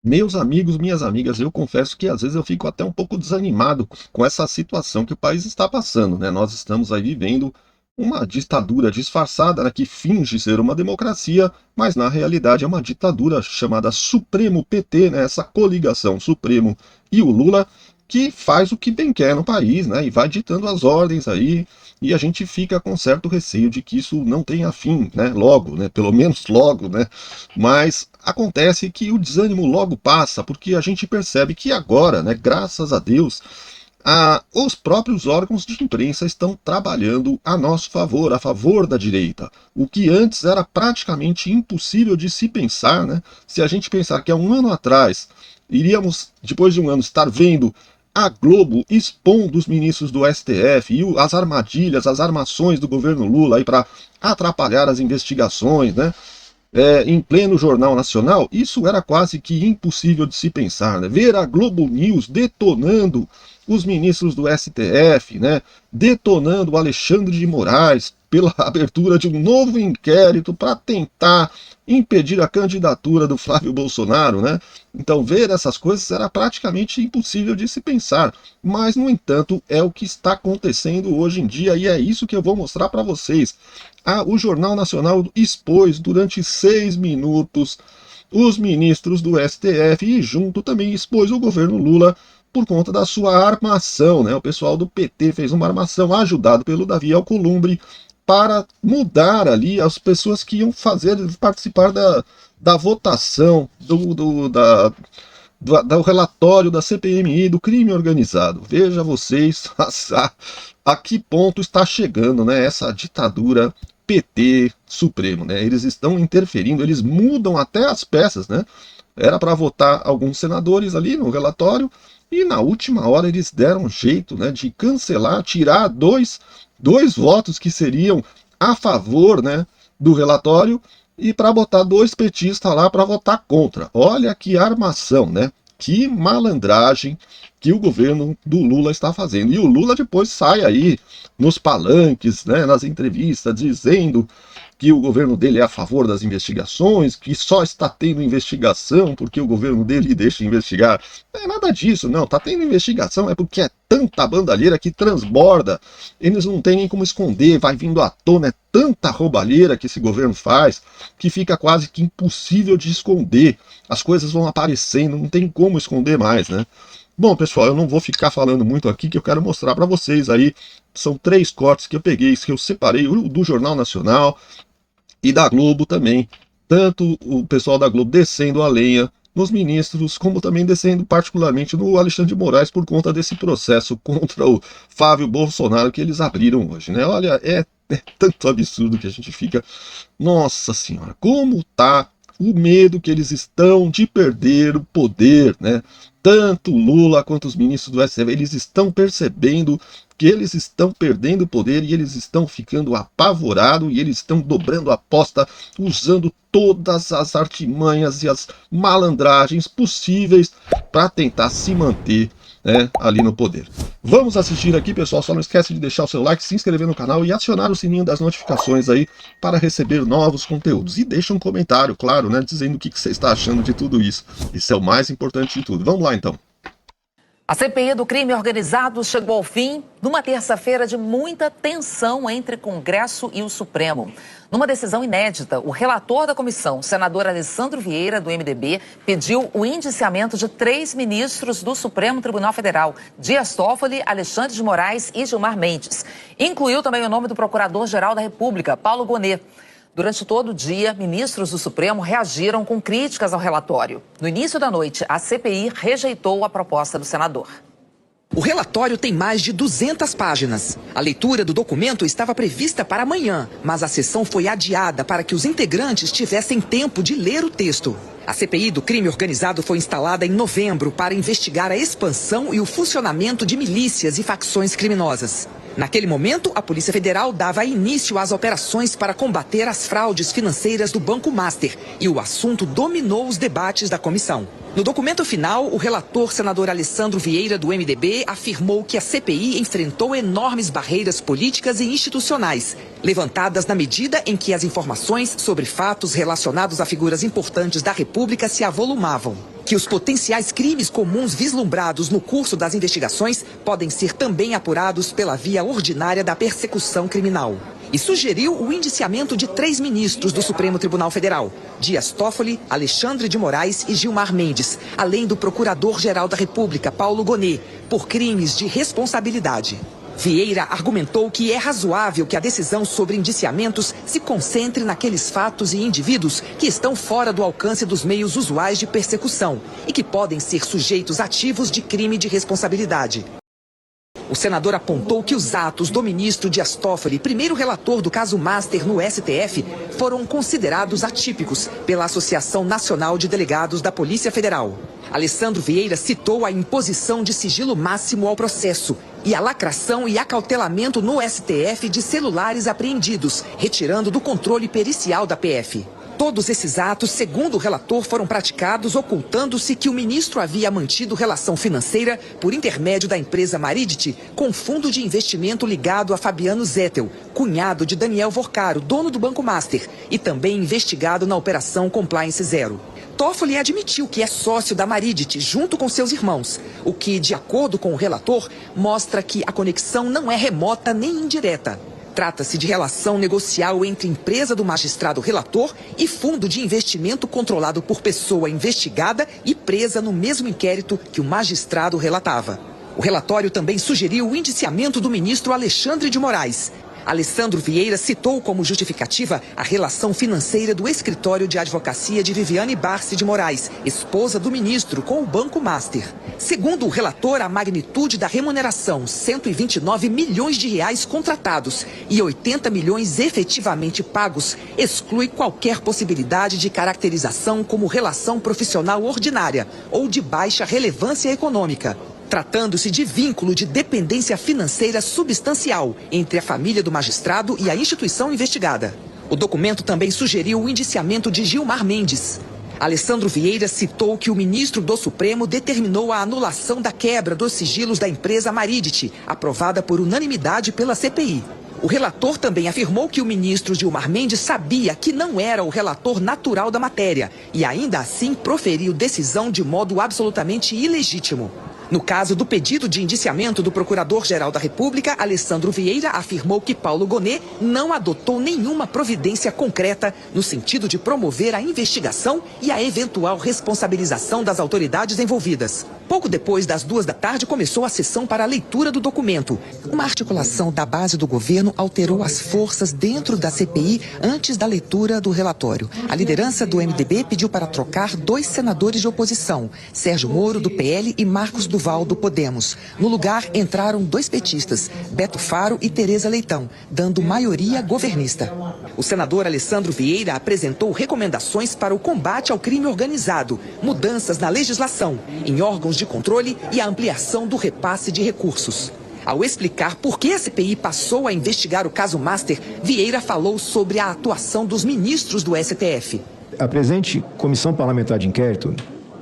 Meus amigos, minhas amigas, eu confesso que às vezes eu fico até um pouco desanimado com essa situação que o país está passando, né? Nós estamos aí vivendo uma ditadura disfarçada, né, que finge ser uma democracia, mas na realidade é uma ditadura chamada Supremo PT, né? Essa coligação Supremo e o Lula que faz o que bem quer no país, né? E vai ditando as ordens aí, e a gente fica com certo receio de que isso não tenha fim, né? Logo, né? Pelo menos logo, né? Mas acontece que o desânimo logo passa, porque a gente percebe que agora, né, graças a Deus, os próprios órgãos de imprensa estão trabalhando a nosso favor, a favor da direita. O que antes era praticamente impossível de se pensar, né? Se a gente pensar que há um ano atrás iríamos, depois de um ano, estar vendo a Globo expondo os ministros do STF e as armadilhas, as armações do governo Lula aí para atrapalhar as investigações, né? Em pleno Jornal Nacional, isso era quase que impossível de se pensar. Né? Ver a Globo News detonando os ministros do STF, né? Detonando o Alexandre de Moraes pela abertura de um novo inquérito para tentar impedir a candidatura do Flávio Bolsonaro, né? Então ver essas coisas era praticamente impossível de se pensar, mas no entanto é o que está acontecendo hoje em dia e é isso que eu vou mostrar para vocês. O Jornal Nacional expôs durante 6 minutos os ministros do STF e junto também expôs o governo Lula por conta da sua armação, né? O pessoal do PT fez uma armação ajudado pelo Davi Alcolumbre para mudar ali as pessoas que iam participar da votação do relatório da CPMI do crime organizado. Veja vocês a que ponto está chegando, né, essa ditadura PT Supremo, né? Eles estão interferindo, eles mudam até as peças, né? Era para votar alguns senadores ali no relatório e na última hora eles deram jeito, né, de cancelar, tirar dois votos que seriam a favor, né, do relatório e para botar dois petistas lá para votar contra. Olha que armação, né? Que malandragem que o governo do Lula está fazendo. E o Lula depois sai aí nos palanques, né, nas entrevistas, dizendo que o governo dele é a favor das investigações, que só está tendo investigação porque o governo dele deixa investigar. Não é nada disso, não. Está tendo investigação é porque é tanta bandalheira que transborda. Eles não têm nem como esconder, vai vindo à tona, é tanta roubalheira que esse governo faz que fica quase que impossível de esconder. As coisas vão aparecendo, não tem como esconder mais, né? Bom, pessoal, eu não vou ficar falando muito aqui, que eu quero mostrar para vocês aí. São 3 cortes que eu peguei, que eu separei, o do Jornal Nacional e da Globo também. Tanto o pessoal da Globo descendo a lenha nos ministros, como também descendo particularmente no Alexandre de Moraes por conta desse processo contra o Flávio Bolsonaro que eles abriram hoje, né? Olha, é tanto absurdo que a gente fica, nossa senhora, como tá o medo que eles estão de perder o poder, né? Tanto Lula quanto os ministros do STF, eles estão percebendo que eles estão perdendo o poder e eles estão ficando apavorados e eles estão dobrando a aposta, usando todas as artimanhas e as malandragens possíveis para tentar se manter, né, ali no poder. Vamos assistir aqui, pessoal. Só não esquece de deixar o seu like, se inscrever no canal e acionar o sininho das notificações aí para receber novos conteúdos. E deixa um comentário, claro, né, dizendo o que você está achando de tudo isso. Isso é o mais importante de tudo. Vamos lá, então. A CPI do crime organizado chegou ao fim numa terça-feira de muita tensão entre Congresso e o Supremo. Numa decisão inédita, o relator da comissão, o senador Alessandro Vieira, do MDB, pediu o indiciamento de 3 ministros do Supremo Tribunal Federal, Dias Toffoli, Alexandre de Moraes e Gilmar Mendes. Incluiu também o nome do Procurador-Geral da República, Paulo Gonet. Durante todo o dia, ministros do Supremo reagiram com críticas ao relatório. No início da noite, a CPI rejeitou a proposta do senador. O relatório tem mais de 200 páginas. A leitura do documento estava prevista para amanhã, mas a sessão foi adiada para que os integrantes tivessem tempo de ler o texto. A CPI do crime organizado foi instalada em novembro para investigar a expansão e o funcionamento de milícias e facções criminosas. Naquele momento, a Polícia Federal dava início às operações para combater as fraudes financeiras do Banco Master e o assunto dominou os debates da comissão. No documento final, o relator senador Alessandro Vieira, do MDB, afirmou que a CPI enfrentou enormes barreiras políticas e institucionais, levantadas na medida em que as informações sobre fatos relacionados a figuras importantes da República se avolumavam. que os potenciais crimes comuns vislumbrados no curso das investigações podem ser também apurados pela via ordinária da persecução criminal. E sugeriu o indiciamento de 3 ministros do Supremo Tribunal Federal: Dias Toffoli, Alexandre de Moraes e Gilmar Mendes, além do Procurador-Geral da República, Paulo Gonet, por crimes de responsabilidade. Vieira argumentou que é razoável que a decisão sobre indiciamentos se concentre naqueles fatos e indivíduos que estão fora do alcance dos meios usuais de persecução e que podem ser sujeitos ativos de crime de responsabilidade. O senador apontou que os atos do ministro Dias Toffoli, primeiro relator do caso Master no STF, foram considerados atípicos pela Associação Nacional de Delegados da Polícia Federal. Alessandro Vieira citou a imposição de sigilo máximo ao processo e a lacração e acautelamento no STF de celulares apreendidos, retirando do controle pericial da PF. Todos esses atos, segundo o relator, foram praticados ocultando-se que o ministro havia mantido relação financeira por intermédio da empresa Maridit com fundo de investimento ligado a Fabiano Zettel, cunhado de Daniel Vorcaro, dono do Banco Master, e também investigado na Operação Compliance Zero. Toffoli admitiu que é sócio da Maridit junto com seus irmãos, o que, de acordo com o relator, mostra que a conexão não é remota nem indireta. Trata-se de relação negocial entre empresa do magistrado relator e fundo de investimento controlado por pessoa investigada e presa no mesmo inquérito que o magistrado relatava. O relatório também sugeriu o indiciamento do ministro Alexandre de Moraes. Alessandro Vieira citou como justificativa a relação financeira do escritório de advocacia de Viviane Barsi de Moraes, esposa do ministro, com o Banco Master. Segundo o relator, a magnitude da remuneração, 129 milhões de reais contratados e 80 milhões efetivamente pagos, exclui qualquer possibilidade de caracterização como relação profissional ordinária ou de baixa relevância econômica, tratando-se de vínculo de dependência financeira substancial entre a família do magistrado e a instituição investigada. O documento também sugeriu o indiciamento de Gilmar Mendes. Alessandro Vieira citou que o ministro do Supremo determinou a anulação da quebra dos sigilos da empresa Maridit, aprovada por unanimidade pela CPI. O relator também afirmou que o ministro Gilmar Mendes sabia que não era o relator natural da matéria e ainda assim proferiu decisão de modo absolutamente ilegítimo. No caso do pedido de indiciamento do Procurador-Geral da República, Alessandro Vieira afirmou que Paulo Gonet não adotou nenhuma providência concreta no sentido de promover a investigação e a eventual responsabilização das autoridades envolvidas. Pouco depois das 14h começou a sessão para a leitura do documento. Uma articulação da base do governo alterou as forças dentro da CPI antes da leitura do relatório. A liderança do MDB pediu para trocar 2 senadores de oposição, Sérgio Moro, do PL, e Marcos Duval, do Podemos. No lugar, entraram 2 petistas, Beto Faro e Tereza Leitão, dando maioria governista. O senador Alessandro Vieira apresentou recomendações para o combate ao crime organizado, mudanças na legislação, em órgãos de controle e a ampliação do repasse de recursos. Ao explicar por que a CPI passou a investigar o caso Master, Vieira falou sobre a atuação dos ministros do STF. A presente Comissão Parlamentar de Inquérito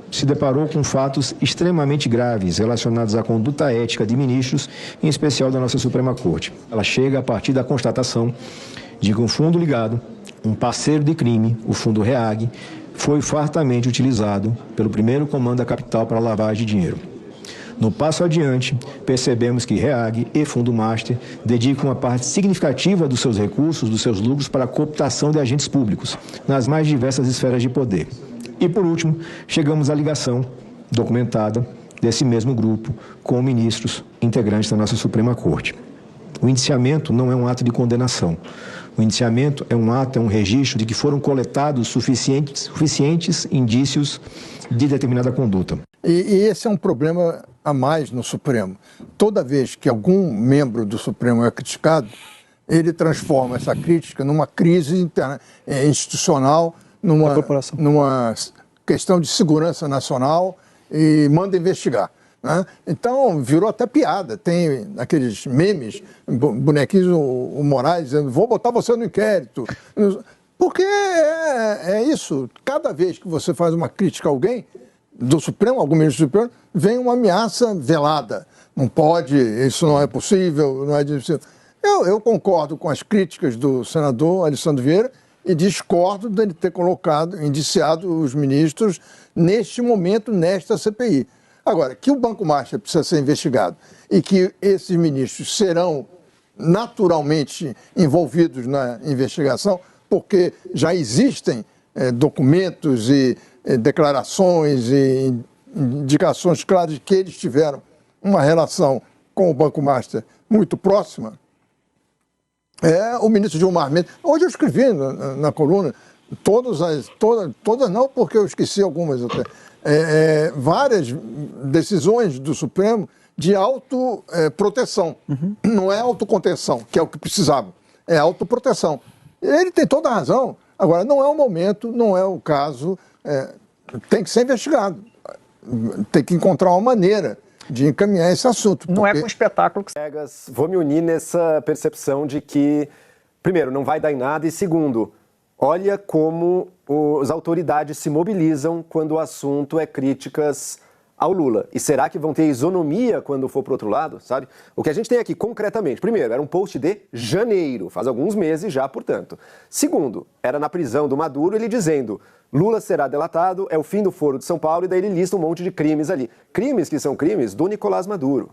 se deparou com fatos extremamente graves relacionados à conduta ética de ministros, em especial da nossa Suprema Corte. Ela chega a partir da constatação de que um fundo ligado, um parceiro de crime, o Fundo REAG, foi fartamente utilizado pelo primeiro comando da capital para lavagem de dinheiro. No passo adiante, percebemos que REAG e Fundo Master dedicam uma parte significativa dos seus recursos, dos seus lucros, para a cooptação de agentes públicos, nas mais diversas esferas de poder. E, por último, chegamos à ligação documentada desse mesmo grupo com ministros integrantes da nossa Suprema Corte. O indiciamento não é um ato de condenação. O indiciamento é um registro de que foram coletados suficientes indícios de determinada conduta. E esse é um problema a mais no Supremo. Toda vez que algum membro do Supremo é criticado, ele transforma essa crítica numa crise institucional, numa questão de segurança nacional e manda investigar, né? Então, virou até piada. Tem aqueles memes, bonequinhos, o Moraes dizendo: vou botar você no inquérito. Porque é isso. Cada vez que você faz uma crítica a alguém do Supremo, algum ministro do Supremo, vem uma ameaça velada. Não pode, isso não é possível, não é possível. Eu concordo com as críticas do senador Alessandro Vieira e discordo dele ter indiciado os ministros neste momento, nesta CPI. Agora, que o Banco Master precisa ser investigado e que esses ministros serão naturalmente envolvidos na investigação, porque já existem documentos e declarações e indicações claras de que eles tiveram uma relação com o Banco Master muito próxima. O ministro Gilmar Mendes, hoje eu escrevi na coluna, todas não, porque eu esqueci algumas até, várias decisões do Supremo de autoproteção. Não é autocontenção, que é o que precisava, é autoproteção. Ele tem toda a razão. Agora, não é o momento, não é o caso, tem que ser investigado, tem que encontrar uma maneira de encaminhar esse assunto. Não é com espetáculo que... Vou me unir nessa percepção de que, primeiro, não vai dar em nada, e segundo, olha como as autoridades se mobilizam quando o assunto é críticas ao Lula. E será que vão ter isonomia quando for para o outro lado, sabe? O que a gente tem aqui concretamente, primeiro, era um post de janeiro, faz alguns meses já, portanto. Segundo, era na prisão do Maduro, ele dizendo: Lula será delatado, é o fim do Foro de São Paulo, e daí ele lista um monte de crimes ali. Crimes que são crimes do Nicolás Maduro.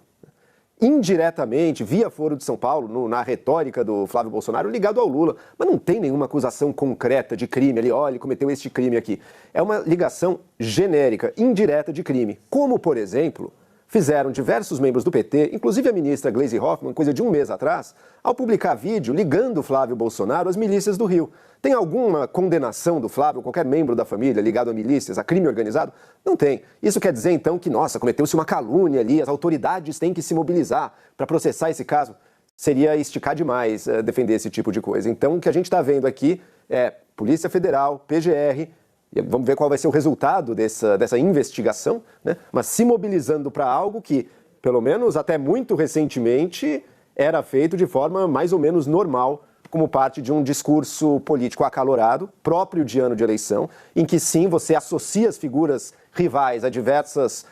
Indiretamente, via Foro de São Paulo, na retórica do Flávio Bolsonaro, ligado ao Lula. Mas não tem nenhuma acusação concreta de crime ali, olha, ele cometeu este crime aqui. É uma ligação genérica, indireta de crime. Como, por exemplo, fizeram diversos membros do PT, inclusive a ministra Gleisi Hoffmann, coisa de um mês atrás, ao publicar vídeo ligando o Flávio Bolsonaro às milícias do Rio. Tem alguma condenação do Flávio, qualquer membro da família ligado a milícias, a crime organizado? Não tem. Isso quer dizer, então, que, nossa, cometeu-se uma calúnia ali, as autoridades têm que se mobilizar para processar esse caso? Seria esticar demais defender esse tipo de coisa. Então, o que a gente está vendo aqui é Polícia Federal, PGR, e vamos ver qual vai ser o resultado dessa investigação, né? Mas se mobilizando para algo que, pelo menos até muito recentemente, era feito de forma mais ou menos normal, como parte de um discurso político acalorado, próprio de ano de eleição, em que sim, você associa as figuras rivais a diversos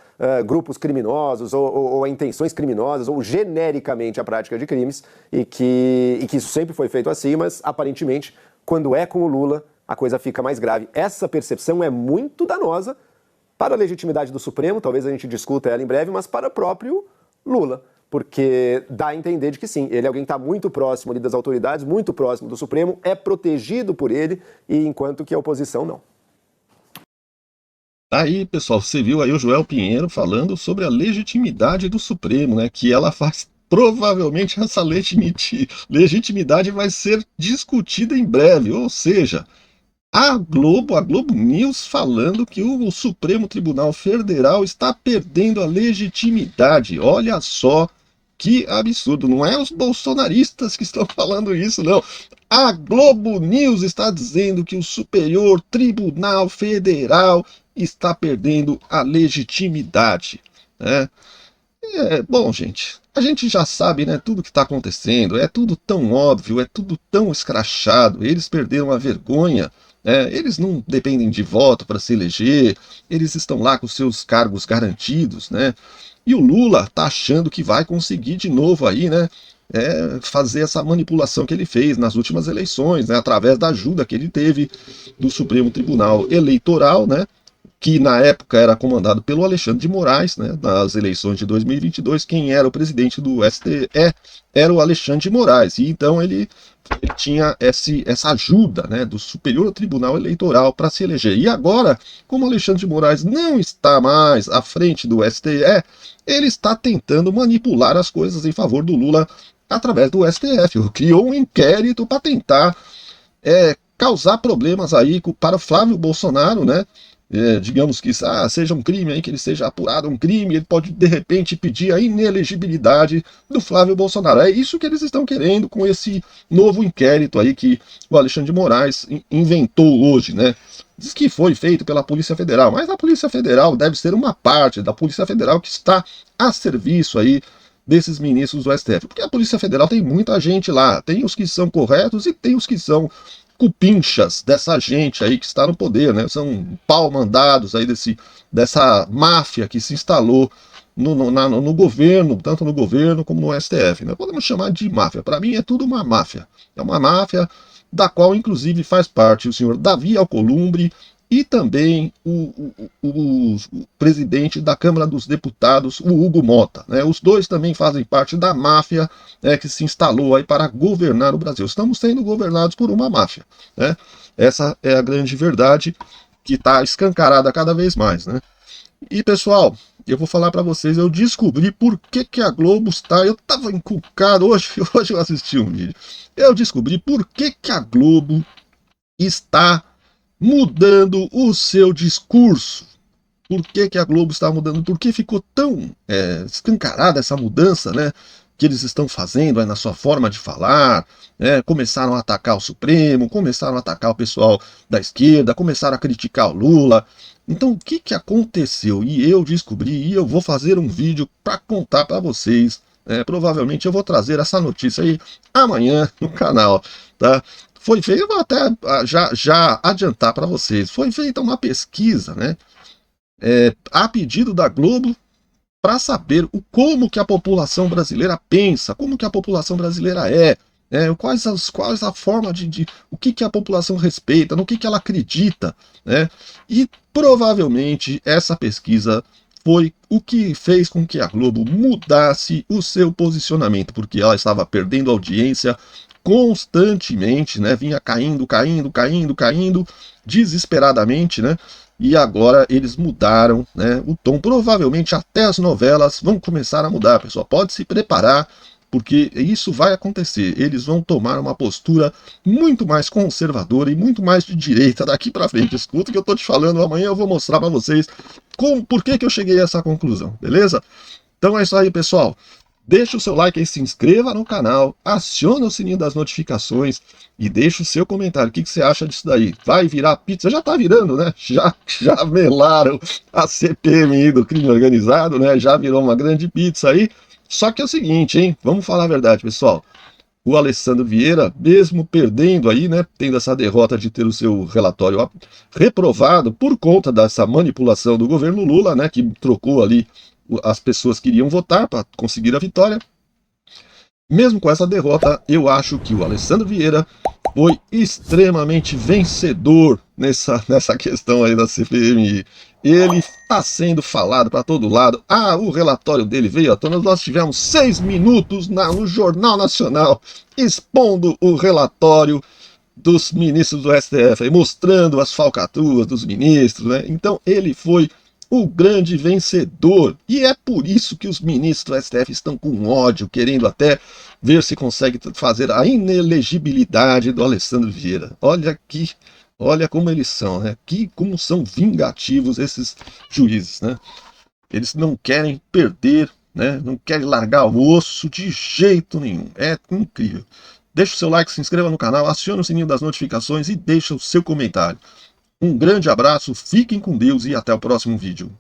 grupos criminosos ou a intenções criminosas, ou genericamente a prática de crimes, e que isso sempre foi feito assim, mas aparentemente, quando é com o Lula, a coisa fica mais grave. Essa percepção é muito danosa para a legitimidade do Supremo, talvez a gente discuta ela em breve, mas para o próprio Lula. Porque dá a entender de que sim, ele é alguém que está muito próximo ali das autoridades, muito próximo do Supremo, é protegido por ele, e enquanto que a oposição não. Aí, pessoal, você viu aí o Joel Pinheiro falando sobre a legitimidade do Supremo, né? Que ela faz, provavelmente essa legitimidade vai ser discutida em breve, ou seja, a Globo News falando que o Supremo Tribunal Federal está perdendo a legitimidade. Olha só que absurdo, não é os bolsonaristas que estão falando isso, não. A Globo News está dizendo que o Superior Tribunal Federal está perdendo a legitimidade, né? Bom, gente, a gente já sabe, né, tudo que está acontecendo, é tudo tão óbvio, é tudo tão escrachado, eles perderam a vergonha, eles não dependem de voto para se eleger, eles estão lá com seus cargos garantidos, né? E o Lula tá achando que vai conseguir de novo aí, né, fazer essa manipulação que ele fez nas últimas eleições, né, através da ajuda que ele teve do Supremo Tribunal Eleitoral, né, que na época era comandado pelo Alexandre de Moraes, né, nas eleições de 2022, quem era o presidente do STE era o Alexandre de Moraes, e então ele tinha essa ajuda, né, do Superior Tribunal Eleitoral para se eleger. E agora, como o Alexandre de Moraes não está mais à frente do STE, ele está tentando manipular as coisas em favor do Lula através do STF. Criou um inquérito para tentar causar problemas aí para o Flávio Bolsonaro, né? Digamos que seja um crime aí, que ele seja apurado um crime, ele pode de repente pedir a inelegibilidade do Flávio Bolsonaro. É isso que eles estão querendo com esse novo inquérito aí que o Alexandre de Moraes inventou hoje, né? Diz que foi feito pela Polícia Federal, mas a Polícia Federal deve ser uma parte da Polícia Federal que está a serviço aí desses ministros do STF, porque a Polícia Federal tem muita gente lá, tem os que são corretos e tem os que são cupinchas dessa gente aí que está no poder, né? São pau-mandados aí dessa máfia que se instalou no governo, tanto no governo como no STF, né? Podemos chamar de máfia. Para mim é tudo uma máfia. É uma máfia da qual inclusive faz parte o senhor Davi Alcolumbre e também o presidente da Câmara dos Deputados, o Hugo Mota, né? Os dois também fazem parte da máfia, né, que se instalou aí para governar o Brasil. Estamos sendo governados por uma máfia, né? Essa é a grande verdade que está escancarada cada vez mais, né? E pessoal, eu vou falar para vocês, eu descobri por que a Globo está... Eu estava encucado, hoje eu assisti um vídeo. Eu descobri por que a Globo está mudando o seu discurso. Por que a Globo está mudando? Por que ficou tão escancarada essa mudança, né, que eles estão fazendo aí na sua forma de falar, né? Começaram a atacar o Supremo, começaram a atacar o pessoal da esquerda, começaram a criticar o Lula. Então o que aconteceu? E eu descobri, e eu vou fazer um vídeo para contar para vocês. Provavelmente eu vou trazer essa notícia aí amanhã no canal, tá? Foi feita, eu vou até já adiantar para vocês, foi feita uma pesquisa, né, a pedido da Globo, para saber como que a população brasileira pensa, como que a população brasileira quais a forma o que a população respeita, no que ela acredita, né? E provavelmente essa pesquisa foi o que fez com que a Globo mudasse o seu posicionamento, porque ela estava perdendo audiência constantemente, né? Vinha caindo desesperadamente, né? E agora eles mudaram, né, o tom. Provavelmente até as novelas vão começar a mudar, pessoal. Pode se preparar, porque isso vai acontecer. Eles vão tomar uma postura muito mais conservadora e muito mais de direita daqui para frente. Escuta o que eu tô te falando, amanhã eu vou mostrar para vocês por que eu cheguei a essa conclusão, beleza? Então é isso aí, pessoal. Deixa o seu like aí, se inscreva no canal, aciona o sininho das notificações e deixa o seu comentário. O que você acha disso daí? Vai virar pizza? Já tá virando, né? Já melaram a CPMI do crime organizado, né? Já virou uma grande pizza aí. Só que é o seguinte, hein? Vamos falar a verdade, pessoal. O Alessandro Vieira, mesmo perdendo aí, né? Tendo essa derrota de ter o seu relatório reprovado por conta dessa manipulação do governo Lula, né? Que trocou ali as pessoas que iriam votar para conseguir a vitória. Mesmo com essa derrota, eu acho que o Alessandro Vieira foi extremamente vencedor nessa questão aí da CPMI. Ele está sendo falado para todo lado. O relatório dele veio à tona. Nós tivemos 6 minutos no Jornal Nacional expondo o relatório dos ministros do STF, aí, mostrando as falcatruas dos ministros, né? Então ele foi o grande vencedor, e é por isso que os ministros do STF estão com ódio, querendo até ver se consegue fazer a inelegibilidade do Alessandro Vieira. Olha como eles são, né? Como são vingativos esses juízes, né? Eles não querem perder, né? Não querem largar o osso de jeito nenhum. É incrível. Deixa o seu like, se inscreva no canal, acione o sininho das notificações e deixa o seu comentário. Um grande abraço, fiquem com Deus e até o próximo vídeo.